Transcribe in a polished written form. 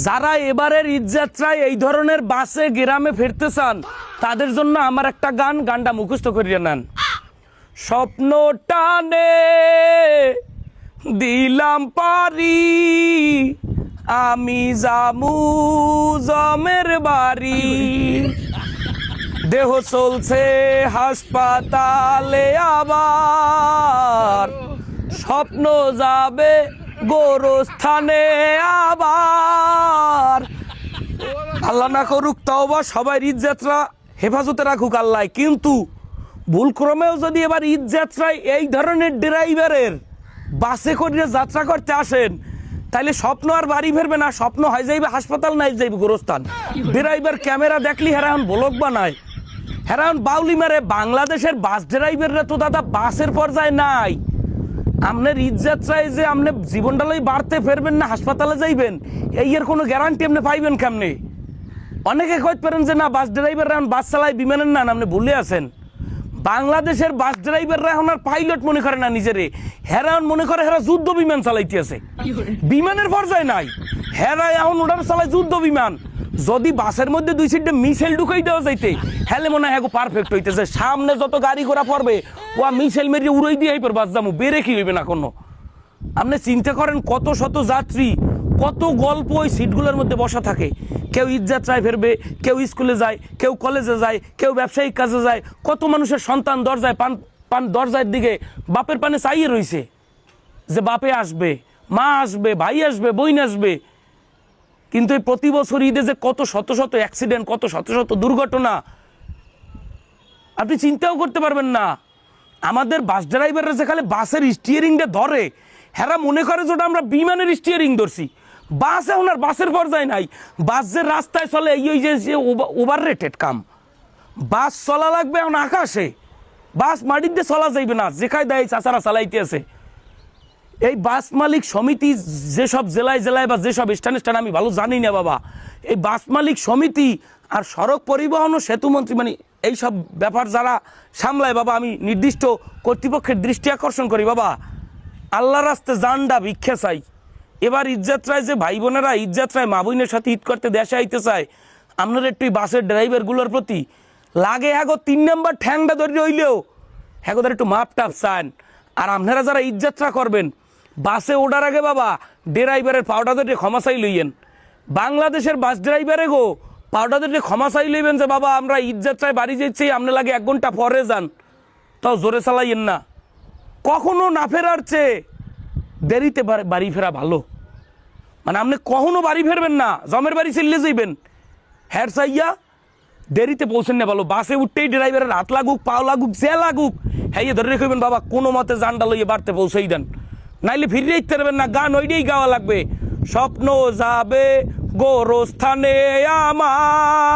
যারা এবারের ঈদযাত্রায় এই ধরনের বাসে গ্রামে ফিরতে চান তাদের জন্য আমার একটা গানটা মুখস্থ করিয়ে নেন। স্বপ্ন টানে দিলাম পারি আমি জামু জমের বাড়ি, দেহ চলছে হাসপাতালে আবার, স্বপ্ন যাবে গোরস্থানে আবার। আল্লাহ না করুক, তওবা, সবাই ঈদযাত্রা হেফাজতে রাখুক আল্লাহ। কিন্তু ভুলক্রমেও যদি এবার ঈদযাত্রায় এই ধরনের ড্রাইভারের বাসে করে যাত্রা করতে আসেন তাহলে স্বপ্ন আর বাড়ি ফেরবে না, স্বপ্ন হয়ে যাইবে হাসপাতাল, নাই যাইবে গোরস্থান। ড্রাইভার ক্যামেরা দেখলি হেরান ব্লক বানায়, হেরান বাউলি মারে। বাংলাদেশের বাস ড্রাইভাররা তো দাদা বাসের পর্যায়ে নাই। আপনার ঈদযাত্রায় যে আপনি জীবনটাই বাড়তে ফেরবেন না হাসপাতালে যাইবেন, এই এর কোনো গ্যারান্টি আপনি পাইবেন কেমনে? অনেকে কইতে পারেন যে না বাস ড্রাইভাররা এখন বাস চালায়, বিমানের না, আপনি ভুলে আছেন। বাংলাদেশের বাস ড্রাইভাররা এখন আর পাইলট মনে করে না নিজেরে, হেরান মনে করে হেরা যুদ্ধ বিমান চালাইতে আছে, বিমানের পর্যায়ে নাই। হেরা এখন ওটার চালায় যুদ্ধ বিমান। যদি বাসের মধ্যে দুই সিটে মিসাইল ঢুকাই দেওয়া যাইতে হেলে মনে হয় পারফেক্ট হইতেছে। সামনে যত গাড়ি ঘোড়া পড়বে ও মিসাইল মেরিয়ে উড়াই দিয়ে পর বাস যাবো, বেড়ে কি হইবে না কোনো। আপনি চিন্তা করেন কত শত যাত্রী, কত গল্প ওই সিটগুলোর মধ্যে বসা থাকে। কেউ ঈদযাত্রায় ফেরবে, কেউ স্কুলে যায়, কেউ কলেজে যায়, কেউ ব্যবসায়িক কাজে যায়। কত মানুষের সন্তান দরজায় পান দরজার দিকে বাপের পানে চাইয়ে রইছে যে বাপে আসবে, মা আসবে, ভাই আসবে, বোন আসবে। কিন্তু এই প্রতি বছর ঈদে যে কত শত শত অ্যাক্সিডেন্ট, কত শত শত দুর্ঘটনা আপনি চিন্তাও করতে পারবেন না। আমাদের বাস ড্রাইভাররা যেখানে বাসের স্টিয়ারিংটা ধরে হেরা মনে করে যে ওটা আমরা বিমানের স্টিয়ারিং ধরছি। বাস এখন আর বাসের পর্যায়ে নাই। বাস যে রাস্তায় চলে এই যে ওভার রেটেড কাম। বাস চলা লাগবে এখন আকাশে, বাস মাটির দিয়ে চলা যাইবে না, যেখানে দেয় চাচারা চালাইতে আছে। এই বাস মালিক সমিতি যেসব জেলায় জেলায় বা যেসব স্থান আমি ভালো জানি না বাবা, এই বাস মালিক সমিতি আর সড়ক পরিবহন ও সেতুমন্ত্রী মানে এইসব ব্যাপার যারা সামলায় বাবা, আমি নির্দিষ্ট কর্তৃপক্ষের দৃষ্টি আকর্ষণ করি বাবা, আল্লাহ রাস্তে জানডা ভিক্ষা চাই। এবার ঈদযাত্রায় যে ভাই বোনেরা ঈদযাত্রায় মা বোনের সাথে ঈদ করতে দেশে আইতে চায়, আপনারা একটু বাসের ড্রাইভারগুলোর প্রতি লাগে হ্যাগো 3 নম্বর ঠ্যাংটা ধরে হইলেও হ্যাগোদের একটু মাপ টাপ চান। আর আপনারা যারা ঈদযাত্রা করবেন বাসে ওঠার আগে বাবা ড্রাইভারের পাউডার ধরে ক্ষমা চাই লইয়েন। বাংলাদেশের বাস ড্রাইভারে গো পাউডার ধরে ক্ষমা চাই লইবেন যে বাবা আমরা ঈদযাত্রায় বাড়ি যাচ্ছি, আপনি লাগে 1 ঘন্টা পরে যান, তাও জোরে চালাইয়েন না। কখনো না ফেরার চেয়ে দেরিতে বাড়ি ফেরা ভালো। মানে আপনি কখনো বাড়ি ফেরবেন না, জমের বাড়ি চললে যাইবেন, হ্যার চাইয়া দেরিতে পৌঁছেন না ভালো। বাসে উঠতেই ড্রাইভারের হাত লাগুক, পাও লাগুক, যে লাগুক, হ্যাঁ ধরে রেখেবেন বাবা কোনো মতে জানটা লইয়ে বাড়তে পৌঁছেই দেন, নাইলে ফিরে দিতে পারবেন না। গান ওইটাই গাওয়া লাগবে, স্বপ্ন যাবে গোরস্থানে আমার।